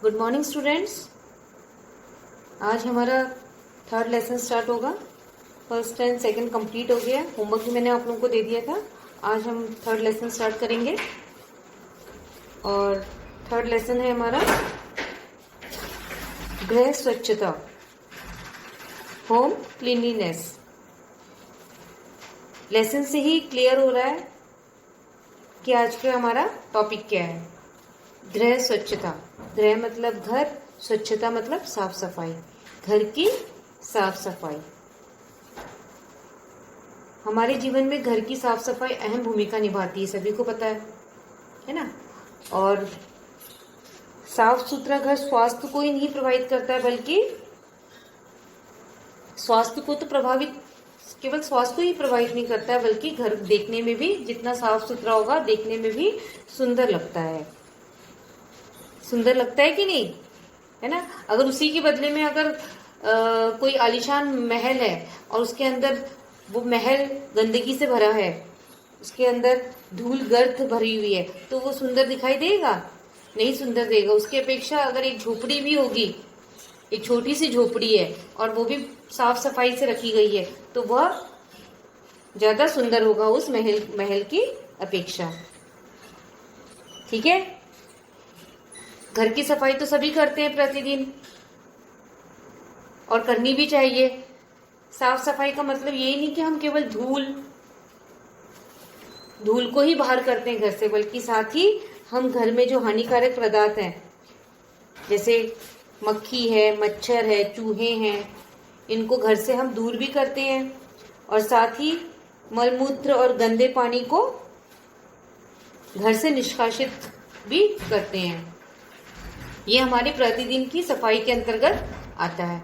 Good morning students. आज हमारा third lesson start होगा। फर्स्ट एंड सेकंड कंप्लीट हो गया। होमवर्क भी मैंने आप लोगों को दे दिया था। आज हम थर्ड लेसन स्टार्ट करेंगे और थर्ड लेसन है हमारा गृह स्वच्छता, होम क्लीनलीनेस। लेसन से ही क्लियर हो रहा है कि आज का हमारा टॉपिक क्या है। गृह स्वच्छता, गृह मतलब घर, स्वच्छता मतलब साफ सफाई, घर की साफ सफाई। हमारे जीवन में घर की साफ सफाई अहम भूमिका निभाती है, सभी को पता है ना। और साफ सुथरा घर स्वास्थ्य को ही नहीं प्रभावित करता है, बल्कि स्वास्थ्य को तो प्रभावित, केवल स्वास्थ्य को ही प्रभावित नहीं करता है, बल्कि घर देखने में भी जितना साफ सुथरा होगा देखने में भी सुंदर लगता है। सुंदर लगता है कि नहीं, है ना। अगर उसी के बदले में अगर कोई आलीशान महल है और उसके अंदर वो महल गंदगी से भरा है, उसके अंदर धूल गर्द भरी हुई है, तो वो सुंदर दिखाई देगा? नहीं सुंदर देगा। उसकी अपेक्षा अगर एक झोपड़ी भी होगी, एक छोटी सी झोपड़ी है और वो भी साफ सफाई से रखी गई है, तो वह ज्यादा सुंदर होगा उस महल की अपेक्षा। ठीक है। घर की सफाई तो सभी करते हैं प्रतिदिन, और करनी भी चाहिए। साफ सफाई का मतलब यही नहीं कि हम केवल धूल को ही बाहर करते हैं घर से, बल्कि साथ ही हम घर में जो हानिकारक पदार्थ हैं, जैसे मक्खी है, मच्छर है, चूहे हैं, इनको घर से हम दूर भी करते हैं, और साथ ही मलमूत्र और गंदे पानी को घर से निष्कासित भी करते हैं। ये हमारे प्रतिदिन की सफाई के अंतर्गत आता है।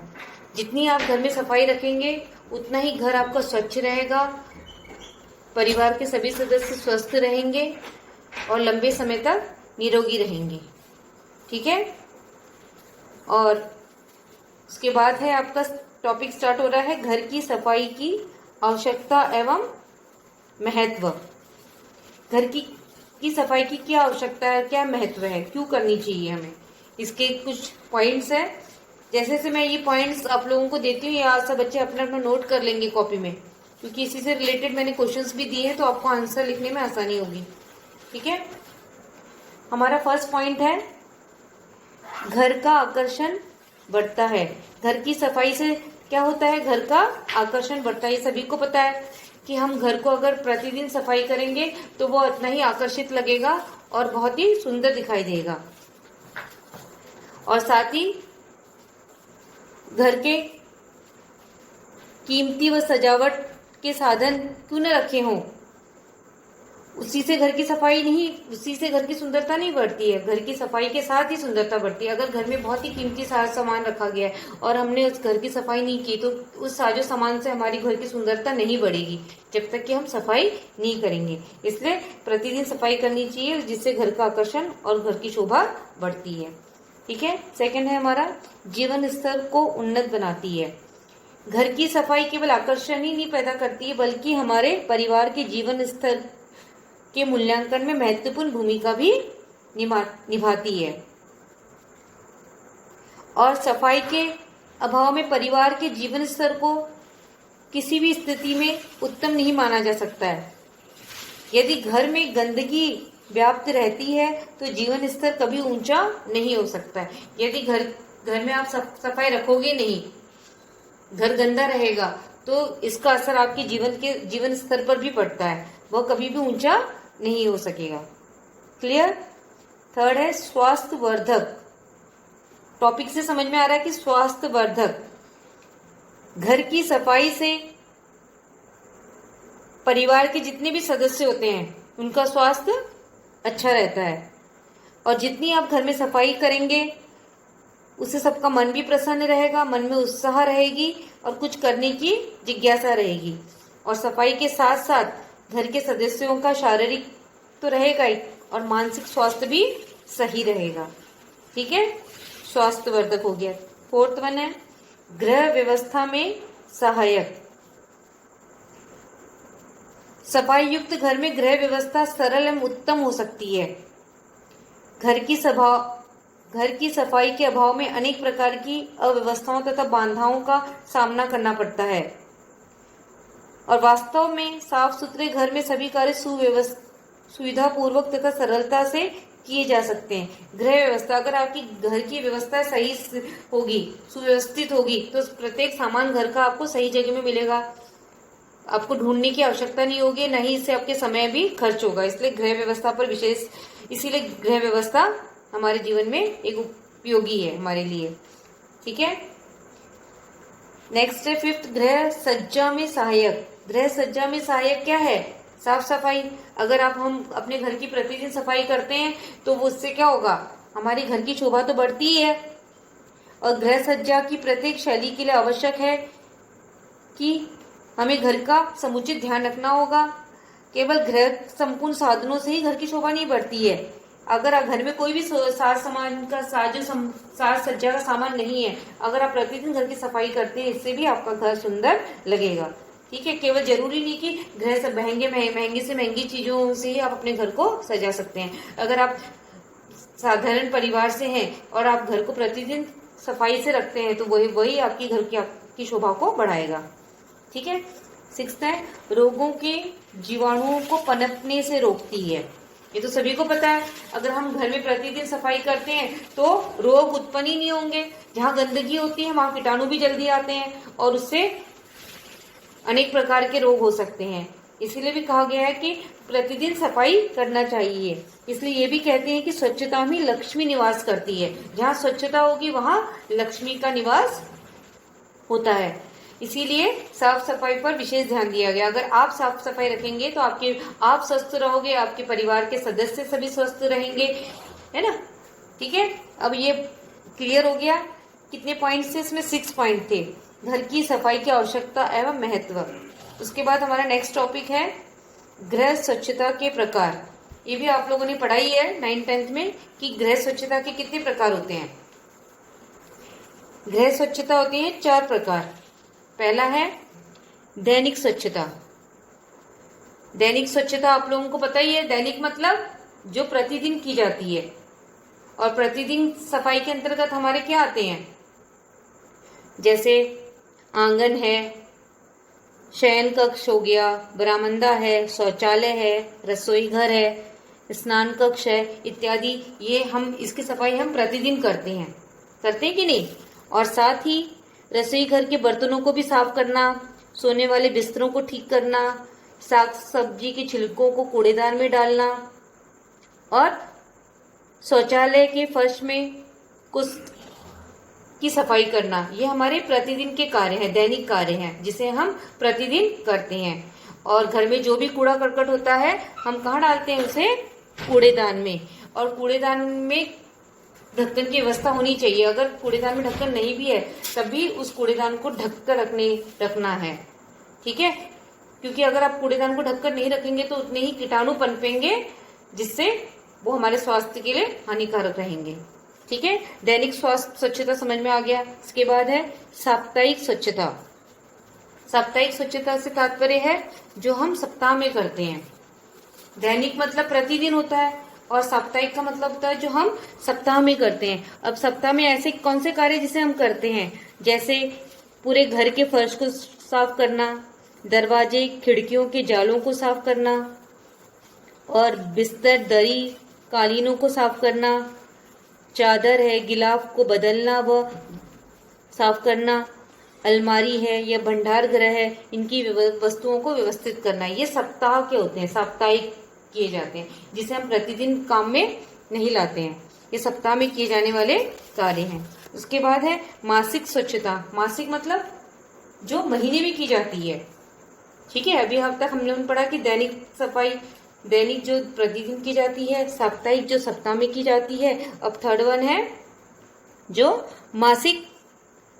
जितनी आप घर में सफाई रखेंगे उतना ही घर आपका स्वच्छ रहेगा, परिवार के सभी सदस्य स्वस्थ रहेंगे और लंबे समय तक निरोगी रहेंगे। ठीक है। और उसके बाद है आपका टॉपिक स्टार्ट हो रहा है घर की सफाई की आवश्यकता एवं महत्व। घर की सफाई की क्या आवश्यकता है, क्या महत्व है, क्यों करनी चाहिए हमें, इसके कुछ पॉइंट्स हैं। जैसे जैसे मैं ये पॉइंट्स आप लोगों को देती हूँ, ये आज सब बच्चे अपना अपना नोट कर लेंगे कॉपी में, क्योंकि इसी से रिलेटेड मैंने क्वेश्चंस भी दिए हैं, तो आपको आंसर लिखने में आसानी होगी। ठीक है। हमारा फर्स्ट पॉइंट है घर का आकर्षण बढ़ता है। घर की सफाई से क्या होता है? घर का आकर्षण बढ़ता है। ये सभी को पता है कि हम घर को अगर प्रतिदिन सफाई करेंगे तो वो उतना ही आकर्षित लगेगा और बहुत ही सुंदर दिखाई देगा। और साथ ही घर के कीमती व सजावट के साधन क्यों न रखे हों, उसी से घर की सफाई नहीं, उसी से घर की सुंदरता नहीं बढ़ती है। घर की सफाई के साथ ही सुंदरता बढ़ती है। अगर घर में बहुत ही कीमती सामान रखा गया है और हमने उस घर की सफाई नहीं की, तो उस साजो सामान से हमारी घर की सुंदरता नहीं बढ़ेगी जब तक कि हम सफाई नहीं करेंगे। इसलिए प्रतिदिन सफाई करनी चाहिए, जिससे घर का आकर्षण और घर की शोभा बढ़ती है। ठीक है। सेकंड है हमारा जीवन स्तर को उन्नत बनाती है। घर की सफाई केवल आकर्षण ही नहीं पैदा करती है, बल्कि हमारे परिवार के जीवन स्तर के मूल्यांकन में महत्वपूर्ण भूमिका भी निभाती है। और सफाई के अभाव में परिवार के जीवन स्तर को किसी भी स्थिति में उत्तम नहीं माना जा सकता है। यदि घर में गंदगी व्याप्त रहती है तो जीवन स्तर कभी ऊंचा नहीं हो सकता है। यदि घर में आप सफाई रखोगे नहीं, घर गंदा रहेगा, तो इसका असर आपके जीवन स्तर पर भी पड़ता है, वह कभी भी ऊंचा नहीं हो सकेगा। क्लियर। थर्ड है स्वास्थ्य वर्धक। टॉपिक से समझ में आ रहा है कि स्वास्थ्य वर्धक, घर की सफाई से परिवार के जितने भी सदस्य होते हैं उनका स्वास्थ्य अच्छा रहता है। और जितनी आप घर में सफाई करेंगे उससे सबका मन भी प्रसन्न रहेगा, मन में उत्साह रहेगी और कुछ करने की जिज्ञासा रहेगी। और सफाई के साथ साथ घर के सदस्यों का शारीरिक तो रहेगा ही और मानसिक स्वास्थ्य भी सही रहेगा। ठीक है। स्वास्थ्य वर्धक हो गया। फोर्थ वन है गृह व्यवस्था में सहायक। सफाई युक्त घर में गृह व्यवस्था सरल एवं उत्तम हो सकती है। घर की घर की सफाई के अभाव में अनेक प्रकार की अव्यवस्थाओं तथा बाधाओं का सामना करना पड़ता है और वास्तव में साफ सुथरे घर में सभी कार्य सुविधा पूर्वक तथा सरलता से किए जा सकते हैं। गृह व्यवस्था, अगर आपकी घर की व्यवस्था सही होगी, सुव्यवस्थित होगी, तो प्रत्येक सामान घर का आपको सही जगह में मिलेगा, आपको ढूंढने की आवश्यकता नहीं होगी, नहीं इससे आपके समय भी खर्च होगा। इसलिए गृह व्यवस्था पर विशेष, इसीलिए गृह व्यवस्था हमारे जीवन में एक उपयोगी है हमारे लिए। ठीक है, नेक्स्ट है 5th, गृह सज्जा में सहायक। गृह सज्जा में सहायक क्या है? साफ सफाई। अगर हम अपने घर की प्रतिदिन सफाई करते हैं तो उससे क्या होगा, हमारी घर की शोभा तो बढ़ती ही है। और गृह सज्जा की प्रत्येक शैली के लिए आवश्यक है कि हमें घर का समुचित ध्यान रखना होगा। केवल गृह संपूर्ण साधनों से ही घर की शोभा नहीं बढ़ती है। अगर आप घर में कोई भी साज सज्जा का सामान नहीं है, अगर आप प्रतिदिन घर की सफाई करते हैं, इससे भी आपका घर सुंदर लगेगा। ठीक है, केवल जरूरी नहीं कि घर से महंगी से महंगी चीजों से ही आप अपने घर को सजा सकते हैं। अगर आप साधारण परिवार से हैं और आप घर को प्रतिदिन सफाई से रखते हैं तो वही आपकी घर की आपकी शोभा को बढ़ाएगा। ठीक है, 6th है, रोगों के जीवाणुओं को पनपने से रोकती है। ये तो सभी को पता है, अगर हम घर में प्रतिदिन सफाई करते हैं तो रोग उत्पन्न ही नहीं होंगे। जहाँ गंदगी होती है वहां कीटाणु भी जल्दी आते हैं और उससे अनेक प्रकार के रोग हो सकते हैं। इसीलिए भी कहा गया है कि प्रतिदिन सफाई करना चाहिए। इसलिए ये भी कहते हैं कि स्वच्छता में लक्ष्मी निवास करती है। जहाँ स्वच्छता होगी वहां लक्ष्मी का निवास होता है। इसीलिए साफ सफाई पर विशेष ध्यान दिया गया। अगर आप साफ सफाई रखेंगे तो आप स्वस्थ रहोगे, आपके परिवार के सदस्य सभी स्वस्थ रहेंगे, है ना। ठीक है, अब ये क्लियर हो गया। कितने पॉइंट्स थे इसमें? 6 पॉइंट थे। घर की सफाई की आवश्यकता एवं महत्व। उसके बाद हमारा नेक्स्ट टॉपिक है गृह स्वच्छता के प्रकार। ये भी आप लोगों ने पढ़ाई है 9th 10th में कि गृह स्वच्छता के कितने प्रकार होते हैं। गृह स्वच्छता होती है 4 प्रकार। पहला है दैनिक स्वच्छता। दैनिक स्वच्छता आप लोगों को पता ही है, दैनिक मतलब जो प्रतिदिन की जाती है। और प्रतिदिन सफाई के अंतर्गत हमारे क्या आते हैं, जैसे आंगन है, शयन कक्ष हो गया, बरामदा है, शौचालय है, रसोई घर है, स्नान कक्ष है इत्यादि। ये हम इसकी सफाई हम प्रतिदिन करते हैं कि नहीं। और साथ ही रसोई घर के बर्तनों को भी साफ करना, सोने वाले बिस्तरों को ठीक करना, साग सब्जी के छिलकों को कूड़ेदान में डालना और शौचालय के फर्श में कुछ की सफाई करना, ये हमारे प्रतिदिन के कार्य हैं, दैनिक कार्य हैं जिसे हम प्रतिदिन करते हैं। और घर में जो भी कूड़ा करकट होता है हम कहाँ डालते हैं, उसे कूड़ेदान में। और कूड़ेदान में ढक्कन की व्यवस्था होनी चाहिए। अगर कूड़ेदान में ढक्कन नहीं भी है तब भी उस कूड़ेदान को ढक कर रखना है। ठीक है, क्योंकि अगर आप कूड़ेदान को ढककर नहीं रखेंगे तो उतने ही कीटाणु पनपेंगे जिससे वो हमारे स्वास्थ्य के लिए हानिकारक रहेंगे। ठीक है, दैनिक स्वास्थ्य स्वच्छता समझ में आ गया। इसके बाद है साप्ताहिक स्वच्छता। साप्ताहिक स्वच्छता से तात्पर्य है जो हम सप्ताह में करते हैं। दैनिक मतलब प्रतिदिन होता है और साप्ताहिक का मतलब होता है जो हम सप्ताह में करते हैं। अब सप्ताह में ऐसे कौन से कार्य जिसे हम करते हैं, जैसे पूरे घर के फर्श को साफ करना, दरवाजे खिड़कियों के जालों को साफ करना और बिस्तर दरी कालीनों को साफ करना, चादर है गिलाफ को बदलना व साफ करना, अलमारी है या भंडार गृह है इनकी वस्तुओं को व्यवस्थित करना। ये सप्ताह के होते हैं, साप्ताहिक किए जाते हैं, जिसे हम प्रतिदिन काम में नहीं लाते हैं। ये सप्ताह में किए जाने वाले कार्य हैं। उसके बाद है मासिक स्वच्छता। मासिक मतलब जो महीने में की जाती है। ठीक है, अभी अब तक हम लोगों ने पढ़ा कि दैनिक सफाई दैनिक जो प्रतिदिन की जाती है, साप्ताहिक जो सप्ताह में की जाती है। अब थर्ड वन है जो मासिक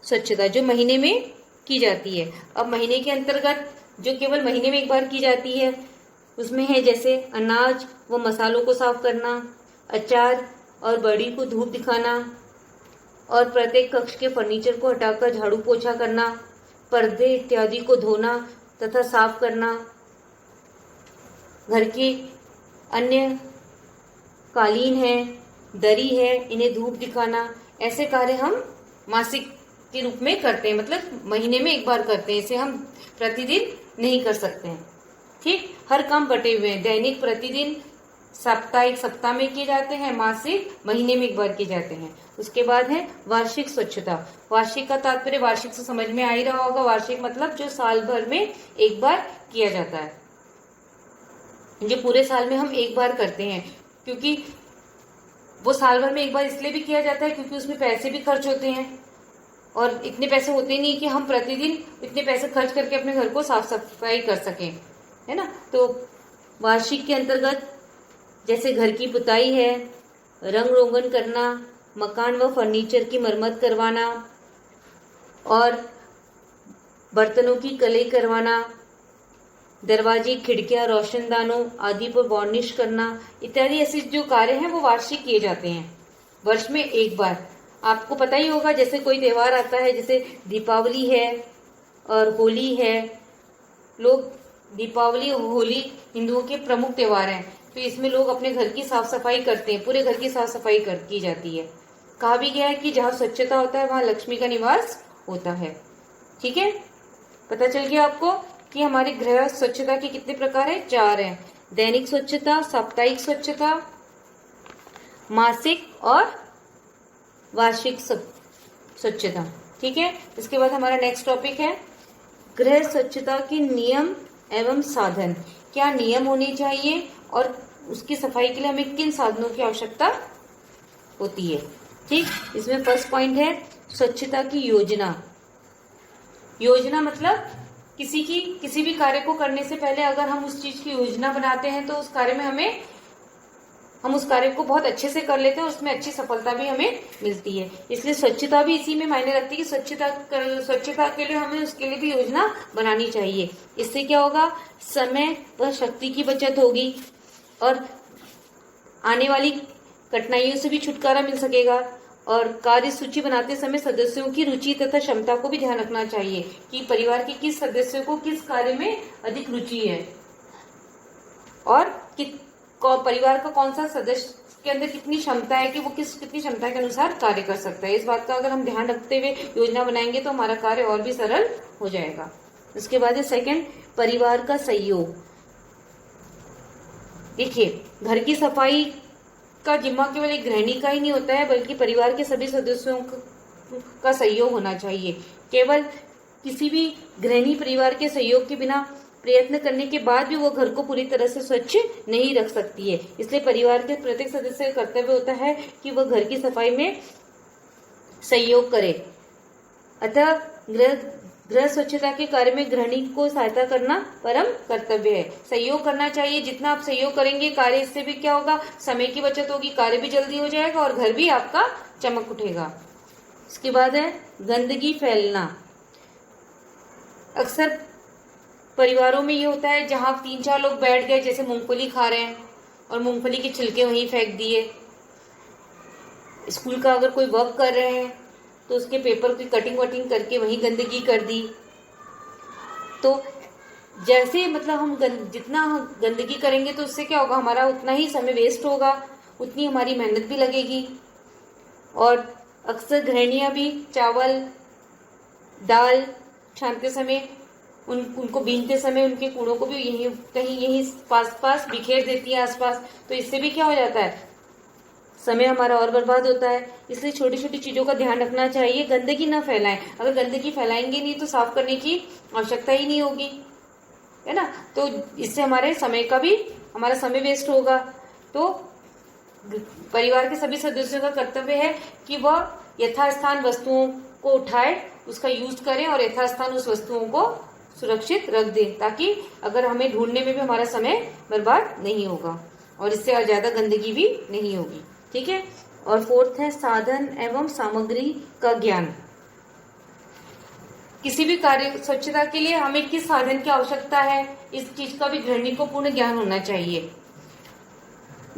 स्वच्छता, जो महीने में की जाती है। अब महीने के अंतर्गत जो केवल महीने में एक बार की जाती है उसमें है जैसे अनाज व मसालों को साफ करना, अचार और बड़ी को धूप दिखाना और प्रत्येक कक्ष के फर्नीचर को हटाकर झाड़ू पोछा करना, पर्दे इत्यादि को धोना तथा साफ करना, घर के अन्य कालीन है दरी है, इन्हें धूप दिखाना, ऐसे कार्य हम मासिक के रूप में करते हैं, मतलब महीने में एक बार करते हैं। इसे हम प्रतिदिन नहीं कर सकते हैं। ठीक, हर काम बटे हुए हैं, दैनिक, प्रतिदिन, साप्ताहिक सप्ताह में किए जाते हैं, मासिक महीने में एक बार किए जाते हैं। उसके बाद है वार्षिक स्वच्छता। वार्षिक का तात्पर्य वार्षिक से समझ में आ ही रहा होगा। वार्षिक मतलब जो साल भर में एक बार किया जाता है, जो पूरे साल में हम एक बार करते हैं। क्योंकि वो साल भर में एक बार इसलिए भी किया जाता है क्योंकि उसमें पैसे भी खर्च होते हैं, और इतने पैसे होते नहीं कि हम प्रतिदिन इतने पैसे खर्च करके अपने घर को साफ सफाई कर सकें, है ना। तो वार्षिक के अंतर्गत जैसे घर की पुताई है, रंग रोगन करना, मकान व फर्नीचर की मरम्मत करवाना, और बर्तनों की कलई करवाना, दरवाजे, खिड़कियां, रोशनदानों आदि पर वार्निश करना इत्यादि ऐसे जो कार्य हैं वो वार्षिक किए जाते हैं, वर्ष में एक बार। आपको पता ही होगा, जैसे कोई त्योहार आता है, जैसे दीपावली है और होली है। लोग दीपावली और होली हिंदुओं के प्रमुख त्योहार हैं, तो इसमें लोग अपने घर की साफ सफाई करते हैं, पूरे घर की साफ सफाई की जाती है। कहा भी गया है कि जहाँ स्वच्छता होता है वहां लक्ष्मी का निवास होता है। ठीक है, पता चल गया आपको कि हमारे गृह स्वच्छता के कितने प्रकार है? 4 हैं। दैनिक स्वच्छता, साप्ताहिक स्वच्छता, मासिक और वार्षिक स्वच्छता। ठीक है, इसके बाद हमारा नेक्स्ट टॉपिक है गृह स्वच्छता के नियम एवं साधन। क्या नियम होने चाहिए और उसकी सफाई के लिए हमें किन साधनों की आवश्यकता होती है। ठीक, इसमें फर्स्ट पॉइंट है स्वच्छता की योजना। योजना मतलब किसी भी कार्य को करने से पहले अगर हम उस चीज की योजना बनाते हैं तो उस कार्य में हम उस कार्य को बहुत अच्छे से कर लेते हैं, उसमें अच्छी सफलता भी हमें मिलती है। इसलिए स्वच्छता भी इसी में मायने रखती है कि स्वच्छता के लिए हमें उसके लिए भी योजना बनानी चाहिए। इससे क्या होगा? समय व शक्ति की बचत होगी और आने वाली कठिनाइयों से भी छुटकारा मिल सकेगा। और कार्य सूची बनाते समय सदस्यों की रुचि तथा क्षमता को भी ध्यान रखना चाहिए कि परिवार के किस सदस्य को किस कार्य में अधिक रुचि है और परिवार का कौन सा सदस्य के अंदर कितनी क्षमता है कि वो कितनी क्षमता के अनुसार कार्य कर सकता है। इस बात का अगर हम ध्यान रखते हुए योजना बनाएंगे तो हमारा कार्य और भी सरल हो जाएगा। उसके बाद है सेकंड, परिवार का सहयोग। देखिए, घर की सफाई का जिम्मा केवल एक गृहिणी का ही नहीं होता है, बल्कि परिवार के सभी सदस्यों का सहयोग होना चाहिए। केवल किसी भी गृहिणी परिवार के सहयोग के बिना प्रयत्न करने के बाद भी वो घर को पूरी तरह से स्वच्छ नहीं रख सकती है। इसलिए परिवार के प्रत्येक सदस्य का कर्तव्य होता है कि वह घर की सफाई में सहयोग करे। अतः गृह स्वच्छता के कार्य में गृहिणी को सहायता करना परम कर्तव्य है। सहयोग करना चाहिए। जितना आप सहयोग करेंगे कार्य, इससे भी क्या होगा? समय की बचत होगी, कार्य भी जल्दी हो जाएगा और घर भी आपका चमक उठेगा। इसके बाद है गंदगी फैलना। अक्सर परिवारों में ये होता है जहां 3-4 लोग बैठ गए, जैसे मूंगफली खा रहे हैं और मूंगफली के छिलके वहीं फेंक दिए। स्कूल का अगर कोई वर्क कर रहे हैं तो उसके पेपर की कटिंग वटिंग करके वहीं गंदगी कर दी। तो जैसे मतलब हम जितना गंदगी करेंगे तो उससे क्या होगा? हमारा उतना ही समय वेस्ट होगा, उतनी हमारी मेहनत भी लगेगी। और अक्सर गृहिणियां भी चावल दाल छानते समय उनको बीनते समय उनके कूड़ों को भी यहीं पास बिखेर देती है आसपास। तो इससे भी क्या हो जाता है? समय हमारा और बर्बाद होता है। इसलिए छोटी छोटी चीजों का ध्यान रखना चाहिए, गंदगी ना फैलाएं। अगर गंदगी फैलाएंगे नहीं तो साफ करने की आवश्यकता ही नहीं होगी, है ना। तो इससे हमारा समय वेस्ट होगा। तो परिवार के सभी सदस्यों का कर्तव्य है कि वह यथास्थान वस्तुओं को उठाए, उसका यूज करें और यथास्थान उस वस्तुओं को सुरक्षित रख दें, ताकि अगर हमें ढूंढने में भी हमारा समय बर्बाद नहीं होगा और इससे ज्यादा गंदगी भी नहीं होगी। ठीक है। और फोर्थ है साधन एवं सामग्री का ज्ञान। किसी भी कार्य स्वच्छता के लिए हमें किस साधन की आवश्यकता है, इस चीज का भी गृहिणी को पूर्ण ज्ञान होना चाहिए।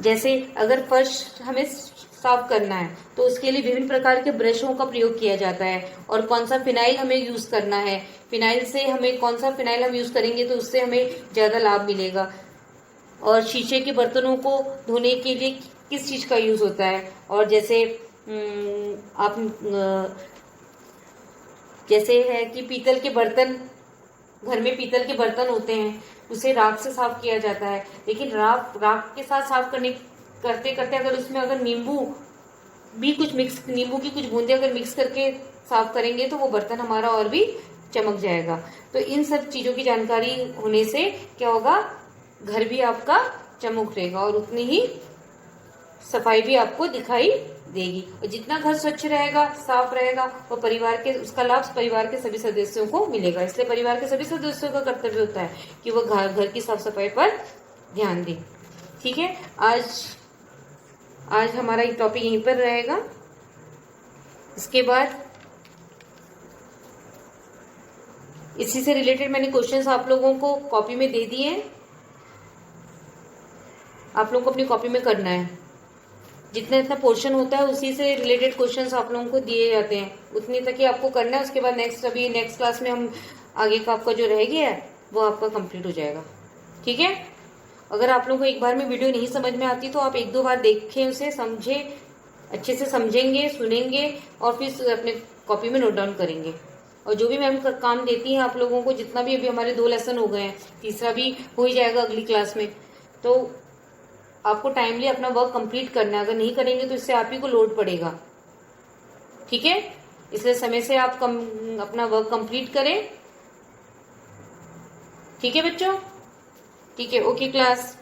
जैसे अगर फर्श हमें साफ करना है तो उसके लिए विभिन्न प्रकार के ब्रशों का प्रयोग किया जाता है और कौन सा फिनाइल हमें यूज करना है, कौन सा फिनाइल हम यूज करेंगे तो उससे हमें ज्यादा लाभ मिलेगा। और शीशे के बर्तनों को धोने के लिए किस चीज का यूज होता है। और जैसे आप जैसे है कि पीतल के बर्तन, घर में पीतल के बर्तन होते हैं, उसे राख से साफ किया जाता है। लेकिन राख के साथ साफ करते करते अगर उसमें अगर नींबू की कुछ बूंदे अगर मिक्स करके साफ करेंगे तो वो बर्तन हमारा और भी चमक जाएगा। तो इन सब चीजों की जानकारी होने से क्या होगा, घर भी आपका चमक रहेगा और उतनी ही सफाई भी आपको दिखाई देगी। और जितना घर स्वच्छ रहेगा, साफ रहेगा, वो उसका लाभ परिवार के सभी सदस्यों को मिलेगा। इसलिए परिवार के सभी सदस्यों का कर्तव्य होता है कि वो घर की साफ सफाई पर ध्यान दें। ठीक है, आज हमारा ये टॉपिक यहीं पर रहेगा। इसके बाद इसी से रिलेटेड मैंने क्वेश्चंस आप लोगों को कॉपी में दे दिए हैं, आप लोगों को अपनी कॉपी में करना है। जितना इतना पोर्शन होता है उसी से रिलेटेड क्वेश्चंस आप लोगों को दिए जाते हैं, उतनी तक ही आपको करना है। उसके बाद नेक्स्ट क्लास में हम आगे का आपका जो रह गया है वो आपका कंप्लीट हो जाएगा। ठीक है, अगर आप लोगों को एक बार में वीडियो नहीं समझ में आती तो आप 1-2 बार देखें, उसे समझे, अच्छे से समझेंगे, सुनेंगे और फिर अपने कॉपी में नोट डाउन करेंगे। और जो भी मैम काम देती हैं आप लोगों को, जितना भी अभी हमारे 2 लेसन हो गए हैं, तीसरा भी हो ही जाएगा अगली क्लास में, तो आपको टाइमली अपना वर्क कंप्लीट करना है। अगर नहीं करेंगे तो इससे आप ही को लोड पड़ेगा। ठीक है, इसलिए समय से आप अपना वर्क कंप्लीट करें। ठीक है बच्चों, ठीक है, ओके क्लास।